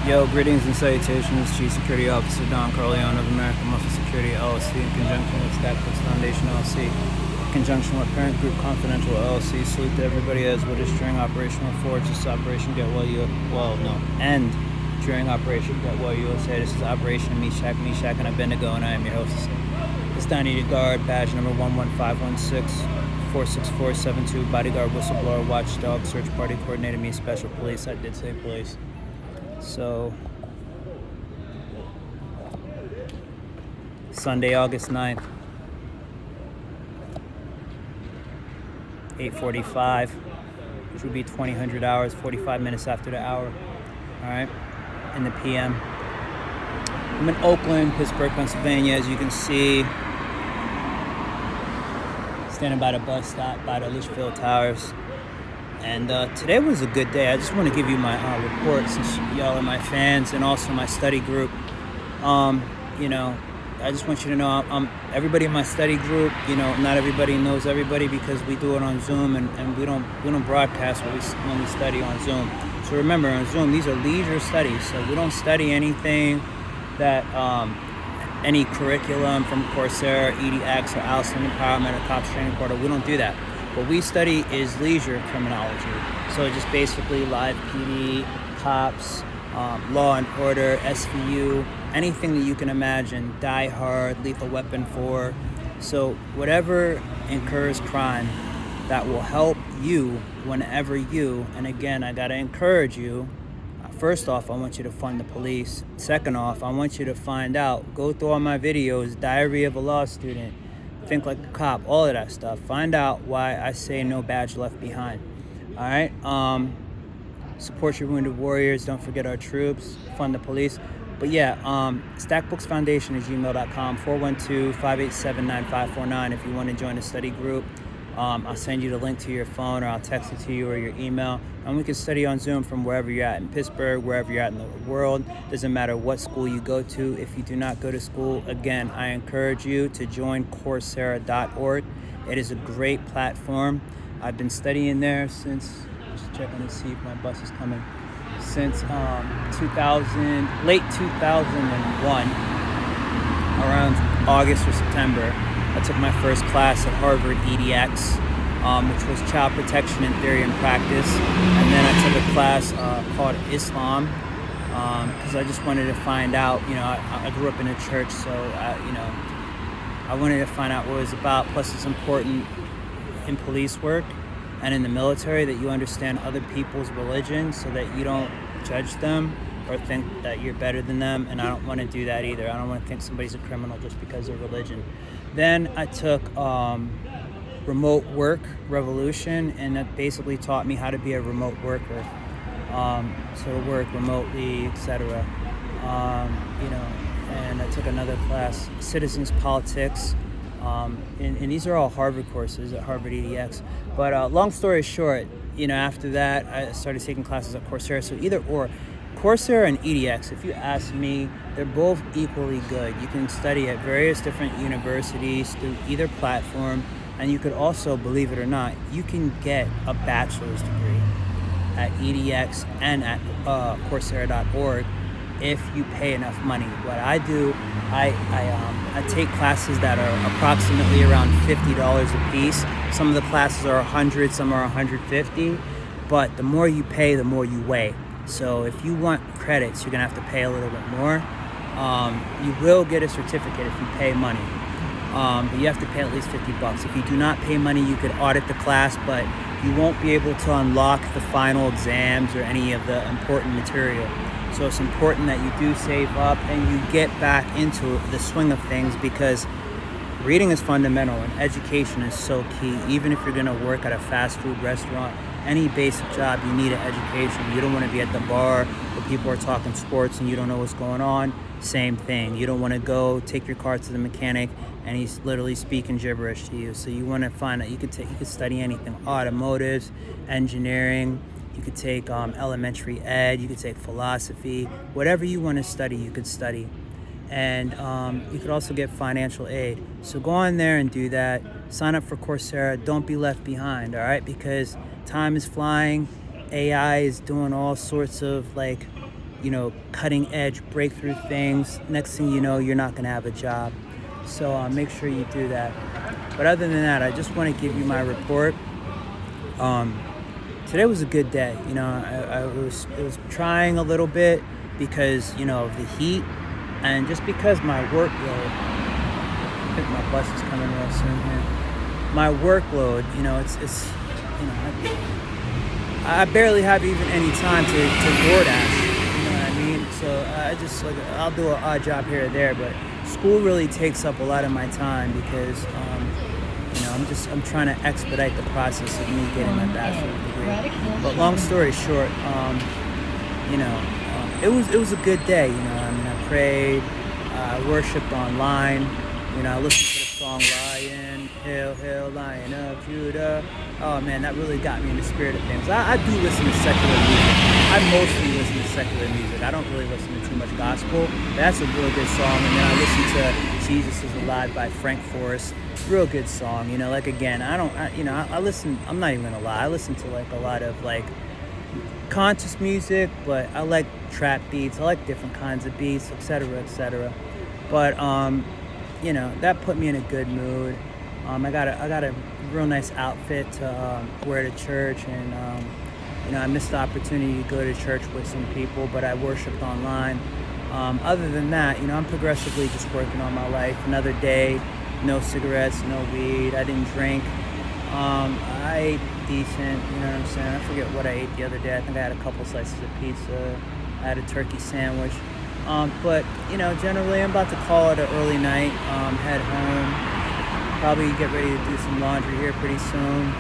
Yo, greetings and salutations. Chief Security Officer Don Corleone of American Muscle Security LLC in conjunction with Stackbooks Foundation LLC, in conjunction with Parent Group Confidential LLC. Salute to everybody as with us during Operation Reforge. This is Operation Get Well and during Operation Get Well USA. This is Operation Meshach, and Abednego, and I am your host. It's Donnie Guard, badge number 11516-46472, bodyguard, whistleblower, watchdog, search party coordinator, me, special police. I did say police. So, Sunday, August 9th, 8:45, which would be 2000 hours, 45 minutes after the hour, all right, in the PM. I'm in Oakland, Pittsburgh, Pennsylvania, as you can see, standing by the bus stop by the Litchfield Towers. And today was a good day. I just want to give you my report since y'all are my fans and also my study group. I just want you to know everybody in my study group. Not everybody knows everybody because we do it on Zoom and we don't broadcast when we study on Zoom. So remember, on Zoom, these are leisure studies. So we don't study anything that any curriculum from Coursera, EDX, or Alston Empowerment, or Cops Training Portal. We don't do that. What we study is leisure criminology. So just basically live PD, cops, law and order, SVU, anything that you can imagine, Die Hard, Lethal Weapon 4. So whatever incurs crime that will help you whenever and again, I gotta encourage you, first off, I want you to fund the police. Second off, I want you to find out, go through all my videos, Diary of a Law Student, Think Like a Cop, all of that stuff. Find out why I say no badge left behind. All right. Support your wounded warriors. Don't forget our troops. Fund the police. But yeah, stackbooksfoundation@gmail.com, 412-587-9549 if you want to join a study group. I'll send you the link to your phone, or I'll text it to you, or your email, and we can study on Zoom from wherever you're at in Pittsburgh, wherever you're at in the world. Doesn't matter what school you go to. If you do not go to school, again, I encourage you to join Coursera.org. It is a great platform. I've been studying there since, just checking to see if my bus is coming, since late 2001, around August or September. I took my first class at Harvard EDX, which was Child Protection in Theory and Practice. And then I took a class called Islam, because I just wanted to find out, I grew up in a church, so, I wanted to find out what it was about. Plus, it's important in police work and in the military that you understand other people's religion so that you don't judge them or think that you're better than them, and I don't want to do that either. I don't want to think somebody's a criminal just because of religion. Then I took Remote Work Revolution, and that basically taught me how to be a remote worker, so to work remotely, etc. And I took another class, Citizens Politics, and these are all Harvard courses at Harvard EDX. But long story short, after that, I started taking classes at Coursera. So either or, Coursera and EDX, if you ask me, they're both equally good. You can study at various different universities through either platform, and you could also, believe it or not, you can get a bachelor's degree at EDX and at Coursera.org if you pay enough money. What I do, I take classes that are approximately around $50 a piece. Some of the classes are $100, some are $150, but the more you pay, the more you weigh. So if you want credits, you're gonna have to pay a little bit more. You will get a certificate if you pay money, but you have to pay at least $50. If you do not pay money, you could audit the class, but you won't be able to unlock the final exams or any of the important material. So it's important that you do save up and you get back into the swing of things, because reading is fundamental and education is so key. Even if you're gonna work at a fast food restaurant, any basic job, you need an education. You don't want to be at the bar where people are talking sports and you don't know what's going on. Same thing. You don't want to go take your car to the mechanic and he's literally speaking gibberish to you. So you want to find out, you could study anything, automotives, engineering. You could take elementary ed. You could take philosophy. Whatever you want to study, you could study. And you could also get financial aid. So go on there and do that. Sign up for Coursera. Don't be left behind, all right? Because time is flying. AI is doing all sorts of cutting edge breakthrough things. Next thing you know, you're not going to have a job. So make sure you do that. But other than that, I just want to give you my report. Today was a good day. I was trying a little bit because, of the heat, and just because my workload, I think my bus is coming real soon here. My workload, it's I barely have even any time to DoorDash. You know what I mean? So I'll do an odd job here or there, but school really takes up a lot of my time because I'm trying to expedite the process of me getting my bachelor's degree. But long story short, it was a good day. I prayed, I worshipped online. I listened to the song Lion, Hail, Hail, Lion of Judah. Oh man, that really got me in the spirit of things. I do listen to secular music. I mostly listen to secular music. I don't really listen to too much gospel. That's a real good song. And then I listen to Jesus is Alive by Frank Forrest. Real good song. I listen, I'm not even gonna lie, I listen to like a lot of like conscious music, but I like trap beats, I like different kinds of beats, etc., etc. But that put me in a good mood. I got a real nice outfit to wear to church, and I missed the opportunity to go to church with some people, but I worshiped online. Other than that, I'm progressively just working on my life. Another day, no cigarettes, no weed. I didn't drink. I ate decent, you know what I'm saying? I forget what I ate the other day. I think I had a couple slices of pizza. I had a turkey sandwich. But generally I'm about to call it an early night, head home. Probably get ready to do some laundry here pretty soon.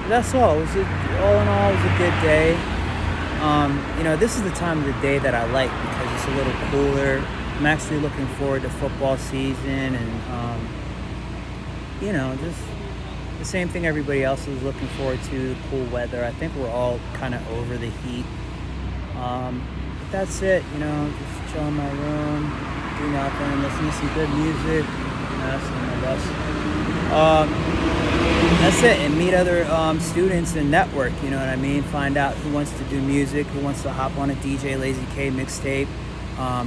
But that's all. All in all, it was a good day. This is the time of the day that I like because it's a little cooler. I'm actually looking forward to football season and, just the same thing everybody else is looking forward to, cool weather. I think we're all kind of over the heat. But that's it, just chill in my room, do nothing, listen to some good music. That's my bus. That's it, and meet other students and network, you know what I mean? Find out who wants to do music, who wants to hop on a DJ Lazy K mixtape,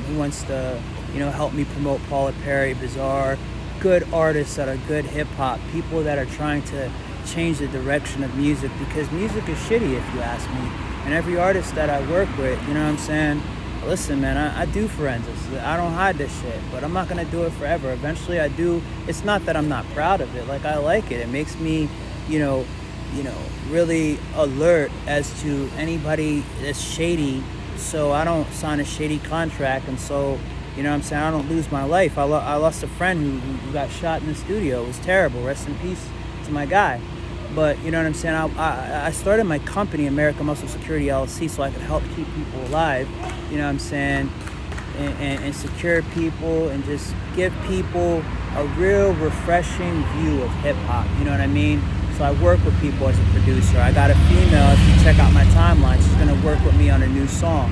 who wants to, help me promote Paula Perry, Bizarre, good artists that are good hip-hop, people that are trying to change the direction of music, because music is shitty if you ask me. And every artist that I work with, you know what I'm saying? Listen, man, I do forensics. I don't hide this shit, but I'm not gonna do it forever. Eventually I do. It's not that I'm not proud of it. Like, I like it. It makes me, really alert as to anybody that's shady, so I don't sign a shady contract, and so, you know what I'm saying, I don't lose my life. I lost a friend who got shot in the studio. It was terrible. Rest in peace to my guy. But, you know what I'm saying, I started my company, American Muscle Security LLC, so I could help keep people alive, you know what I'm saying, and secure people and just give people a real refreshing view of hip-hop, you know what I mean? So I work with people as a producer. I got a female, if you check out my timeline, she's going to work with me on a new song.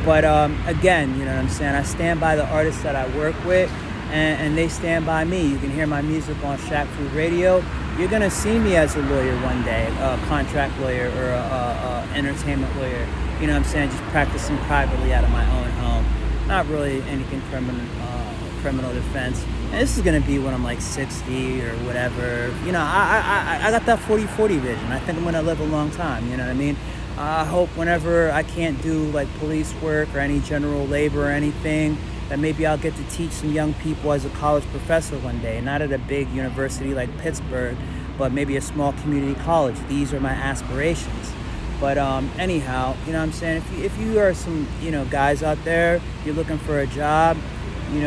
But again, you know what I'm saying, I stand by the artists that I work with, and they stand by me. You can hear my music on Shack Food Radio. You're going to see me as a lawyer one day, a contract lawyer or a entertainment lawyer. You know what I'm saying? Just practicing privately out of my own home. Not really anything criminal defense. And this is going to be when I'm like 60 or whatever. I got that 40-40 vision. I think I'm going to live a long time, you know what I mean? I hope whenever I can't do like police work or any general labor or anything, that maybe I'll get to teach some young people as a college professor one day, not at a big university like Pittsburgh, but maybe a small community college. These are my aspirations. But anyhow, you know what I'm saying, if you are some, guys out there, you're looking for a job, you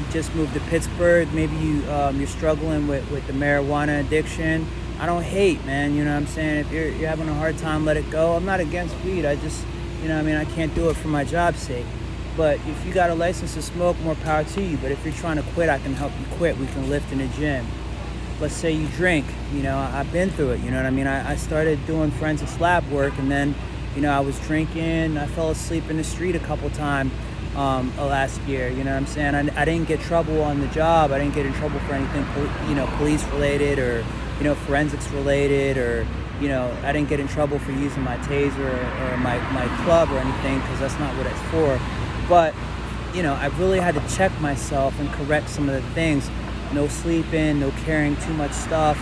just moved to Pittsburgh, maybe you're struggling with the marijuana addiction, I don't hate, man, you know what I'm saying? If you're having a hard time, let it go. I'm not against weed, I just, I can't do it for my job's sake. But if you got a license to smoke, more power to you. But if you're trying to quit, I can help you quit. We can lift in the gym. Let's say you drink, I've been through it, you know what I mean? I started doing forensics lab work, and then, I was drinking. I fell asleep in the street a couple times last year, you know what I'm saying? I didn't get trouble on the job. I didn't get in trouble for anything, police related or, forensics related or, you know, I didn't get in trouble for using my taser or my club or anything, because that's not what it's for. But, you know, I really had to check myself and correct some of the things. No sleeping, no carrying too much stuff,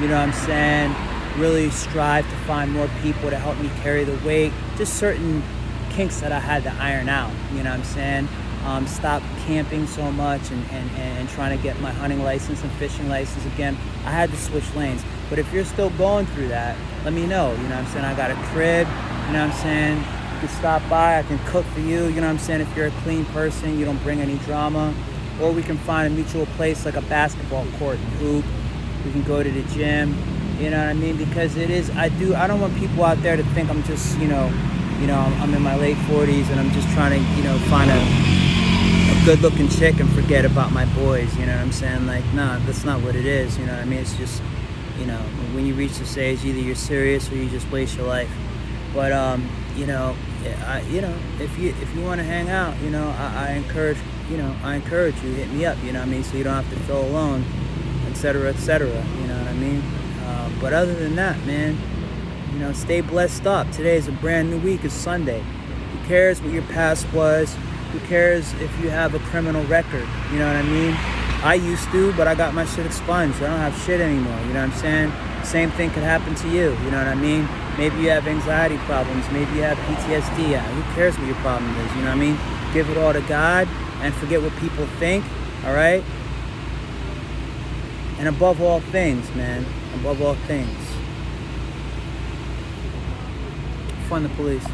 you know what I'm saying? Really strive to find more people to help me carry the weight. Just certain kinks that I had to iron out, you know what I'm saying? Stop camping so much and trying to get my hunting license and fishing license again. I had to switch lanes. But if you're still going through that, let me know, you know what I'm saying? I got a crib, you know what I'm saying? You can stop by, I can cook for you, you know what I'm saying? If you're a clean person, you don't bring any drama. Or we can find a mutual place like a basketball court and hoop. We can go to the gym, you know what I mean? Because it is, I don't want people out there to think I'm just, you know, I'm in my late 40s and I'm just trying to, you know, find a good looking chick and forget about my boys, you know what I'm saying? Like, nah, that's not what it is, you know what I mean? It's just, you know, when you reach this age, either you're serious or you just waste your life. But, you know, if you want to hang out, you know, I encourage you, hit me up, you know what I mean? So you don't have to feel alone, etc., you know what I mean? But other than that, man, you know, stay blessed up. Today is a brand new week. It's Sunday. Who cares what your past was? Who cares if you have a criminal record? You know what I mean? I used to, but I got my shit expunged. I don't have shit anymore. You know what I'm saying? Same thing could happen to you. You know what I mean? Maybe you have anxiety problems. Maybe you have PTSD. Yeah, who cares what your problem is? You know what I mean? Give it all to God and forget what people think. All right? And above all things, man. Above all things. Fund the police.